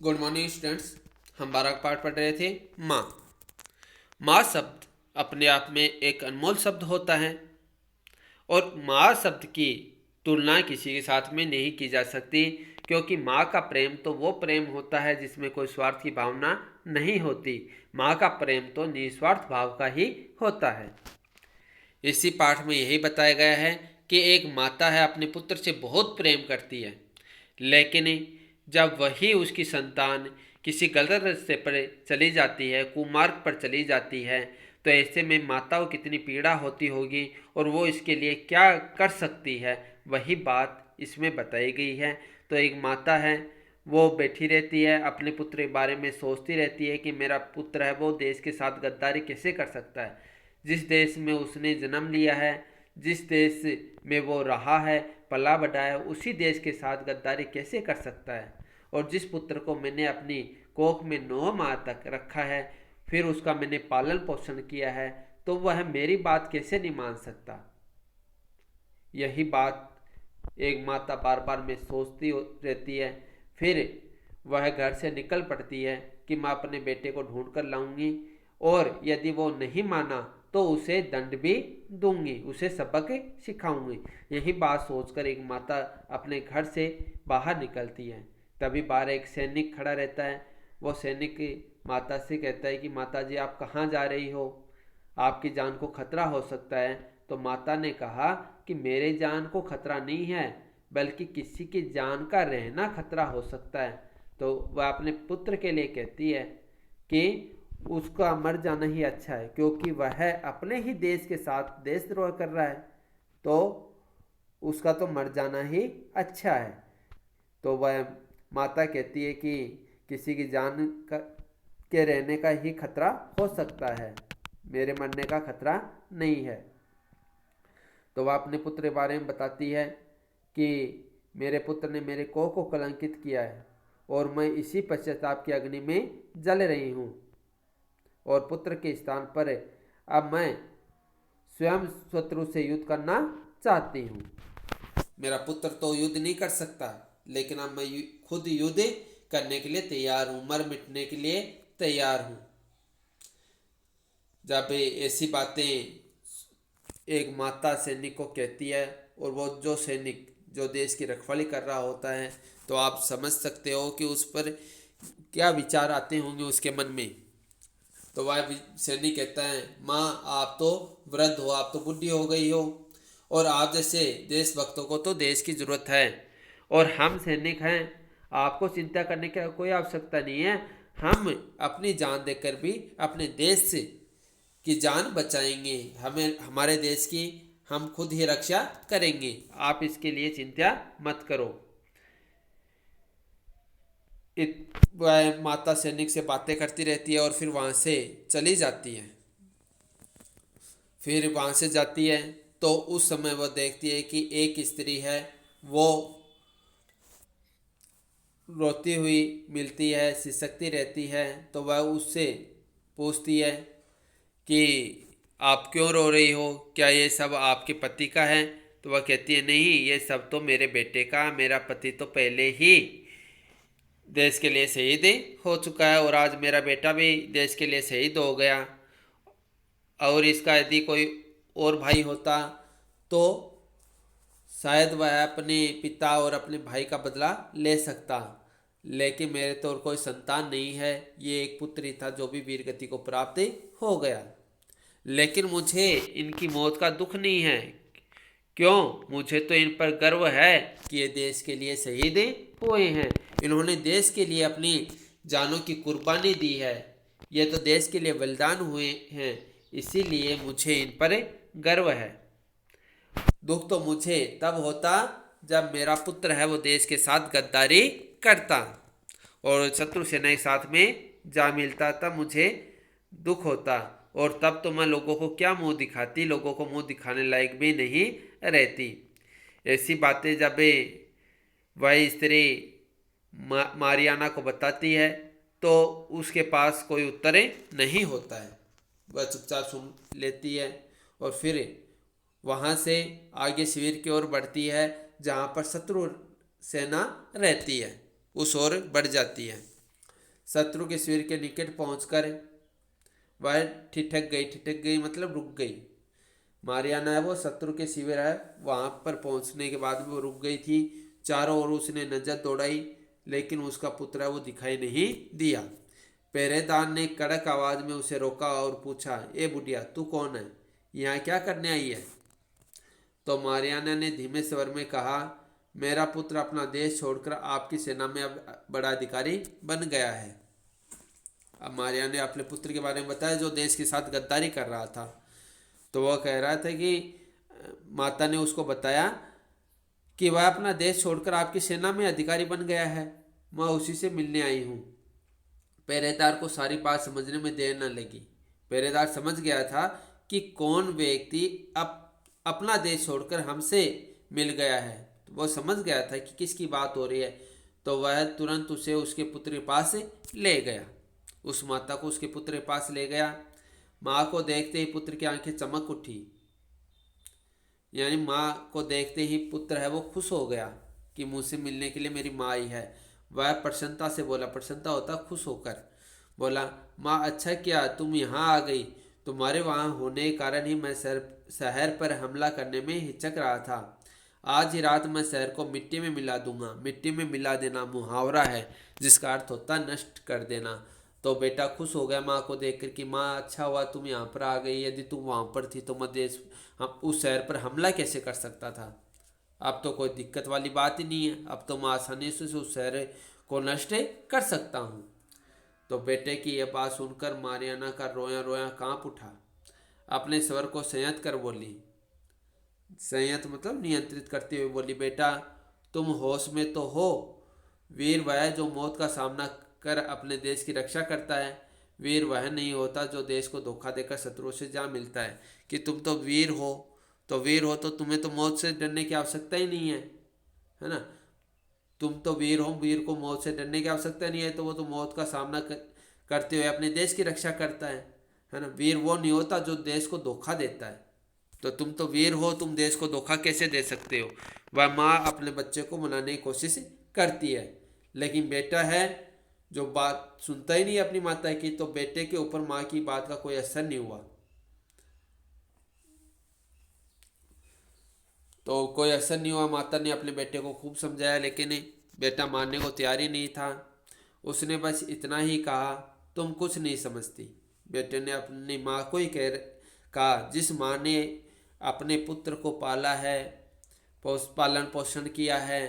Good morning students. हम 12 का पाठ पढ़ रहे थे। माँ। माँ शब्द अपने आप में एक अनमोल शब्द होता है और माँ शब्द की तुलना किसी के साथ में नहीं की जा सकती, क्योंकि माँ का प्रेम तो वो प्रेम होता है जिसमें कोई स्वार्थ की भावना नहीं होती। माँ का प्रेम तो निस्वार्थ भाव का ही होता है। इसी पाठ में यही बताया गया है कि एक माता है अपने पुत्र से बहुत प्रेम करती है, लेकिन जब वही उसकी संतान किसी गलत रास्ते पर चली जाती है, कुमार्ग पर चली जाती है, तो ऐसे में माता को कितनी पीड़ा होती होगी और वो इसके लिए क्या कर सकती है, वही बात इसमें बताई गई है। तो एक माता है, वो बैठी रहती है, अपने पुत्र के बारे में सोचती रहती है कि मेरा पुत्र है वो देश के साथ गद्दारी कैसे कर सकता है। जिस देश में उसने जन्म लिया है, जिस देश में वो रहा है, पला बढ़ा है, उसी देश के साथ गद्दारी कैसे कर सकता है। और जिस पुत्र को मैंने अपनी कोख में 9 माह तक रखा है, फिर उसका मैंने पालन पोषण किया है, तो वह मेरी बात कैसे नहीं मान सकता। यही बात एक माता बार बार में सोचती रहती है। फिर वह घर से निकल पड़ती है कि मैं अपने बेटे को ढूंढ कर लाऊंगी, और यदि वो नहीं माना तो उसे दंड भी दूंगी, उसे सबक सिखाऊंगी। यही बात सोचकर एक माता अपने घर से बाहर निकलती है। तभी बाहर एक सैनिक खड़ा रहता है। वो सैनिक माता से कहता है कि माता जी, आप कहाँ जा रही हो, आपकी जान को खतरा हो सकता है। तो माता ने कहा कि मेरे जान को खतरा नहीं है, बल्कि किसी की जान का रहना खतरा हो सकता है। तो वह अपने पुत्र के लिए कहती है कि उसका मर जाना ही अच्छा है, क्योंकि वह अपने ही देश के साथ देशद्रोह कर रहा है, तो उसका तो मर जाना ही अच्छा है। तो वह माता कहती है कि किसी की जान के रहने का ही खतरा हो सकता है, मेरे मरने का खतरा नहीं है। तो वह अपने पुत्र के बारे में बताती है कि मेरे पुत्र ने मेरे कोह को कलंकित किया है और मैं इसी पश्चाताप की अग्नि में जल रही हूँ, और पुत्र के स्थान पर अब मैं स्वयं शत्रु से युद्ध करना चाहती हूँ। मेरा पुत्र तो युद्ध नहीं कर सकता, लेकिन अब मैं खुद युद्ध करने के लिए तैयार हूँ, मर मिटने के लिए तैयार हूँ। जब ऐसी बातें एक माता सैनिक को कहती है, और वो जो सैनिक जो देश की रखवाली कर रहा होता है, तो आप समझ सकते हो कि उस पर क्या विचार आते होंगे उसके मन में। तो वह सैनिक कहता है, माँ आप तो वृद्ध हो, आप तो बुढ़ी हो गई हो, और आप जैसे देशभक्तों को तो देश की जरूरत है, और हम सैनिक हैं, आपको चिंता करने की कोई आवश्यकता नहीं है। हम अपनी जान देकर भी अपने देश की जान बचाएंगे, हमें हमारे देश की हम खुद ही रक्षा करेंगे, आप इसके लिए चिंता मत करो। वह माता सैनिक से बातें करती रहती है और फिर वहाँ से चली जाती है। फिर वहाँ से जाती है तो उस समय वह देखती है कि एक स्त्री है, वो रोती हुई मिलती है, सिसकती रहती है। तो वह उससे पूछती है कि आप क्यों रो रही हो, क्या ये सब आपके पति का है। तो वह कहती है, नहीं, ये सब तो मेरे बेटे का, मेरा पति तो पहले ही देश के लिए शहीद हो चुका है, और आज मेरा बेटा भी देश के लिए शहीद हो गया, और इसका यदि कोई और भाई होता तो शायद वह अपने पिता और अपने भाई का बदला ले सकता, लेकिन मेरे तो और कोई संतान नहीं है, ये एक पुत्र ही था जो भी वीर गति को प्राप्त हो गया। लेकिन मुझे इनकी मौत का दुख नहीं है। क्यों? मुझे तो इन पर गर्व है कि ये देश के लिए शहीद हुए हैं, इन्होंने देश के लिए अपनी जानों की कुर्बानी दी है, ये तो देश के लिए बलिदान हुए हैं, इसीलिए मुझे इन पर गर्व है। दुख तो मुझे तब होता जब मेरा पुत्र है वो देश के साथ गद्दारी करता और शत्रु सेना के साथ में जा मिलता, तब मुझे दुख होता, और तब तो मैं लोगों को क्या मुंह दिखाती, लोगों को मुंह दिखाने लायक भी नहीं रहती। ऐसी बातें जब वह स्त्री मारियाना को बताती है तो उसके पास कोई उत्तर नहीं होता है, वह चुपचाप सुन लेती है और फिर वहाँ से आगे शिविर की ओर बढ़ती है, जहाँ पर शत्रु सेना रहती है, उस ओर बढ़ जाती है। शत्रु के शिविर के निकट पहुंचकर वह ठिठक गई मतलब रुक गई। मारियाना है वो शत्रु के शिविर है, वहां पर पहुंचने के बाद वो रुक गई थी। चारों ओर उसने नजर दौड़ाई, लेकिन उसका पुत्र है वो दिखाई नहीं दिया। पहरेदार ने कड़क आवाज में उसे रोका और पूछा, ए बुढ़िया, तू कौन है? यहाँ क्या करने आई है? तो मारियाना ने धीमे स्वर में कहा, मेरा पुत्र अपना देश छोड़कर आपकी सेना में अब बड़ा अधिकारी बन गया है। अब मारियाना ने अपने पुत्र के बारे में बताया जो देश के साथ गद्दारी कर रहा था। तो वह कह रहा था कि माता ने उसको बताया कि वह अपना देश छोड़कर आपकी सेना में अधिकारी बन गया है, मैं उसी से मिलने आई हूँ। पहरेदार को सारी बात समझने में देर न लगी। पहरेदार समझ गया था कि कौन व्यक्ति अपना देश छोड़कर हमसे मिल गया है। तो वह समझ गया था कि किसकी बात हो रही है। तो वह तुरंत उसे उसके पुत्र के पास ले गया। उस माता को उसके पुत्र के पास ले गया। माँ को देखते ही पुत्र की आंखें चमक उठी, यानी माँ को देखते ही पुत्र है वो खुश हो गया कि मुझसे मिलने के लिए मेरी माँ आई है। वह प्रसन्नता से बोला, प्रसन्नता होता खुश होकर, बोला, माँ अच्छा किया तुम यहाँ आ गई। तुम्हारे वहाँ होने के कारण ही मैं शहर पर हमला करने में हिचक रहा था। आज ही रात मैं शहर को मिट्टी में मिला दूंगा। मिट्टी में मिला देना मुहावरा है जिसका अर्थ होता नष्ट कर देना। तो बेटा खुश हो गया माँ को देख कर कि माँ अच्छा हुआ तुम यहाँ पर आ गई, यदि तुम वहाँ पर थी तो मैं हम उस शहर पर हमला कैसे कर सकता था। अब तो कोई दिक्कत वाली बात ही नहीं है, अब तो मैं आसानी से उस शहर को नष्ट कर सकता हूँ। तो बेटे की यह बात सुनकर मारियाना का रोया रोया कांप उठा। अपने स्वर को संयत कर बोली, संयत मतलब नियंत्रित करते हुए बोली, बेटा तुम होश में तो हो। वीर वह जो मौत का सामना कर अपने देश की रक्षा करता है। वीर वह नहीं होता जो देश को धोखा देकर शत्रुओं से जा मिलता है। कि तुम तो वीर हो, तो वीर हो तो तुम्हें तो मौत से डरने की आवश्यकता ही नहीं है ना। तुम तो वीर हो, वीर को मौत से डरने की आवश्यकता नहीं है, तो वो तो मौत का सामना करते हुए अपने देश की रक्षा करता है ना। वीर वो नहीं होता जो देश को धोखा देता है। तो तुम तो वीर हो, तुम देश को धोखा कैसे दे सकते हो। वह माँ अपने बच्चे को मनाने की कोशिश करती है, लेकिन बेटा है जो बात सुनता ही नहीं अपनी माता की। तो बेटे के ऊपर माँ की बात का कोई असर नहीं हुआ। तो कोई असर नहीं हुआ। माता ने अपने बेटे को खूब समझाया, लेकिन बेटा मानने को तैयार ही नहीं था। उसने बस इतना ही कहा, तुम कुछ नहीं समझती। बेटे ने अपनी माँ को ही कहा, जिस माँ ने अपने पुत्र को पाला है, पालन पोषण किया है,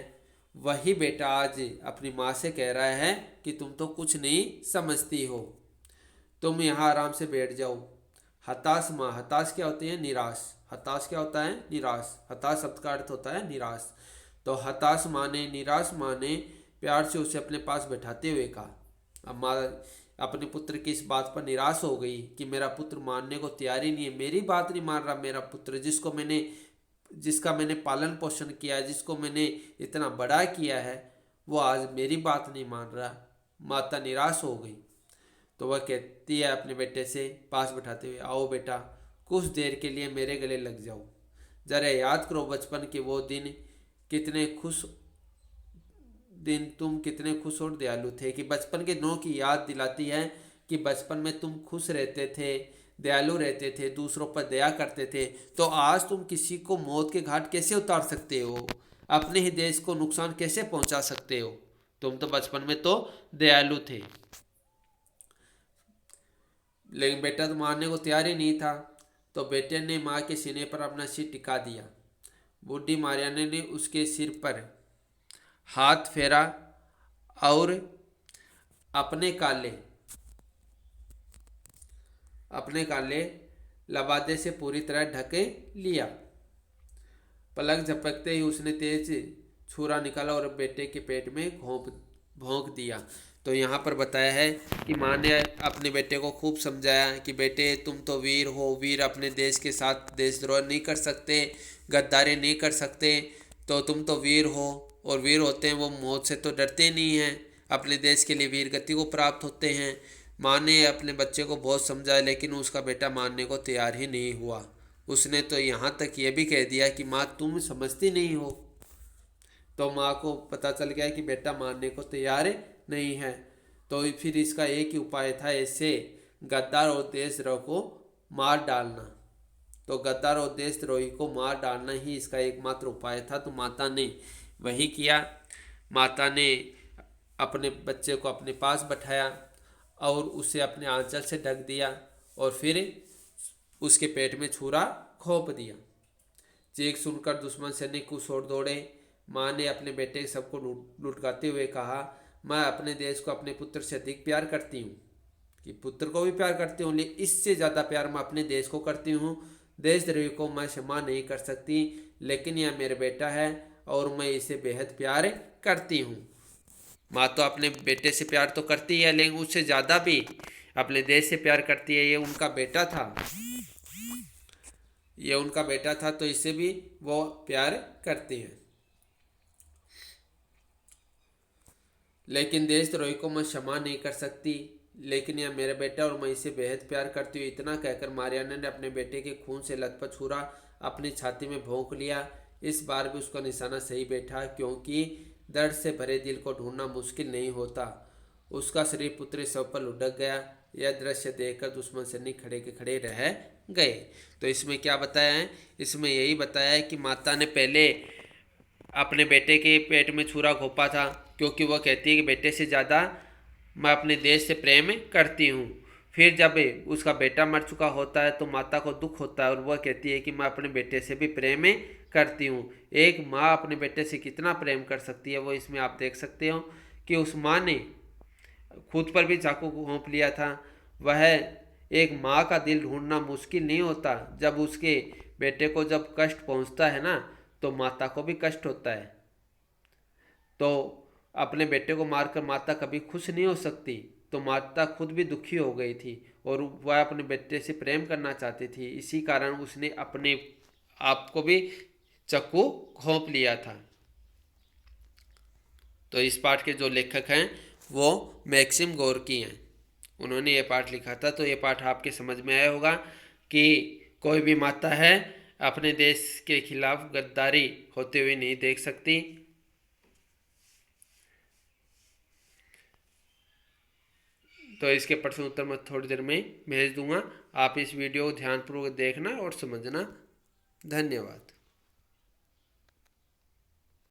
वही बेटा आज अपनी माँ से कह रहा है कि तुम तो कुछ नहीं समझती हो, तुम यहाँ आराम से बैठ जाओ। हताश माँ, हताश क्या होती है? निराश। हताश क्या होता है? निराश। हताश शब्द का अर्थ होता है निराश। तो हताश माँ ने, निराश माँ ने प्यार से उसे अपने पास बैठाते हुए कहा। अब माँ अपने पुत्र की इस बात पर निराश हो गई कि मेरा पुत्र मानने को तैयार ही नहीं है, मेरी बात नहीं मान रहा। मेरा पुत्र जिसका मैंने पालन पोषण किया, जिसको मैंने इतना बड़ा किया है, वो आज मेरी बात नहीं मान रहा। माता निराश हो गई। तो वह कहती है अपने बेटे से पास बैठाते हुए, आओ बेटा कुछ देर के लिए मेरे गले लग जाओ। जरा याद करो बचपन के वो दिन, तुम कितने खुश और दयालु थे। कि बचपन के दिनों की याद दिलाती है कि बचपन में तुम खुश रहते थे, दयालु रहते थे, दूसरों पर दया करते थे। तो आज तुम किसी को मौत के घाट कैसे उतार सकते हो, अपने ही देश को नुकसान कैसे पहुंचा सकते हो। तुम तो बचपन में तो दयालु थे। लेकिन बेटा तो मानने को तैयार ही नहीं था। तो बेटे ने माँ के सीने पर अपना सिर टिका दिया। बूढ़ी मारियाना ने उसके सिर पर हाथ फेरा और अपने काले लबादे से पूरी तरह ढके लिया। पलक झपकते ही उसने तेज छुरा निकाला और बेटे के पेट में भोंक दिया। तो यहाँ पर बताया है कि माँ ने अपने बेटे को खूब समझाया कि बेटे तुम तो वीर हो, वीर अपने देश के साथ देशद्रोह नहीं कर सकते, गद्दारी नहीं कर सकते। तो तुम तो वीर हो, और वीर होते हैं वो मौत से तो डरते नहीं हैं, अपने देश के लिए वीर गति को प्राप्त होते हैं। माँ ने अपने बच्चे को बहुत समझाया, लेकिन उसका बेटा मानने को तैयार ही नहीं हुआ। उसने तो यहाँ तक ये भी कह दिया कि माँ तुम समझती नहीं हो। तो माँ को पता चल गया कि बेटा मानने को तैयार नहीं है। तो फिर इसका एक ही उपाय था, ऐसे गद्दार और देशद्रोह को मार डालना। तो गद्दार और देशद्रोही को मार डालना ही इसका एकमात्र उपाय था। तो माता ने वही किया। माता ने अपने बच्चे को अपने पास बैठाया और उसे अपने आंचल से ढक दिया और फिर उसके पेट में छुरा घोंप दिया। चीख सुनकर दुश्मन सैनिक उस ओर दौड़े। माँ ने अपने बेटे सबको लुटकाते हुए कहा, मैं अपने देश को अपने पुत्र से अधिक प्यार करती हूँ, कि पुत्र को भी प्यार करती हूँ, लेकिन इससे ज़्यादा प्यार मैं अपने देश को करती हूँ। देशद्रोही को मैं क्षमा नहीं कर सकती, लेकिन यह मेरा बेटा है और मैं इसे बेहद प्यार करती हूँ। माँ तो अपने बेटे से प्यार तो करती है, लेकिन उससे ज़्यादा भी अपने देश से प्यार करती है। ये उनका बेटा था, ये उनका बेटा था, तो इससे भी वो प्यार करती हैं। लेकिन देशद्रोही को मैं क्षमा नहीं कर सकती, लेकिन यह मेरा बेटा और मैं इसे बेहद प्यार करती हूँ। इतना कहकर मारियाना ने अपने बेटे के खून से लथपथ छुरा अपनी छाती में भोंक लिया। इस बार भी उसका निशाना सही बैठा, क्योंकि दर्द से भरे दिल को ढूंढना मुश्किल नहीं होता। उसका शरीर पुत्र शव पर लुढ़क गया। यह दृश्य देखकर दुश्मन सैनिक खड़े के खड़े रह गए। तो इसमें क्या बताया है? इसमें यही बताया है कि माता ने पहले अपने बेटे के पेट में छुरा घोंपा था, क्योंकि वह कहती है कि बेटे से ज़्यादा मैं अपने देश से प्रेम करती हूँ। फिर जब उसका बेटा मर चुका होता है तो माता को दुख होता है और वह कहती है कि मैं अपने बेटे से भी प्रेम करती हूँ। एक माँ अपने बेटे से कितना प्रेम कर सकती है, वो इसमें आप देख सकते हो कि उस माँ ने खुद पर भी चाकू घोंप लिया था। वह एक माँ का दिल ढूंढना मुश्किल नहीं होता। जब उसके बेटे को जब कष्ट पहुँचता है ना, तो माता को भी कष्ट होता है। तो अपने बेटे को मारकर माता कभी खुश नहीं हो सकती, तो माता खुद भी दुखी हो गई थी और वह अपने बेटे से प्रेम करना चाहती थी। इसी कारण उसने अपने आप को भी चाकू घोंप लिया था। तो इस पाठ के जो लेखक हैं वो मैक्सिम गोर्की हैं। उन्होंने ये पाठ लिखा था। तो ये पाठ आपके समझ में आया होगा कि कोई भी माता है अपने देश के खिलाफ गद्दारी होते हुए नहीं देख सकती। तो इसके प्रश्न उत्तर मैं थोड़ी देर में भेज दूंगा। आप इस वीडियो को ध्यानपूर्वक देखना और समझना। धन्यवाद।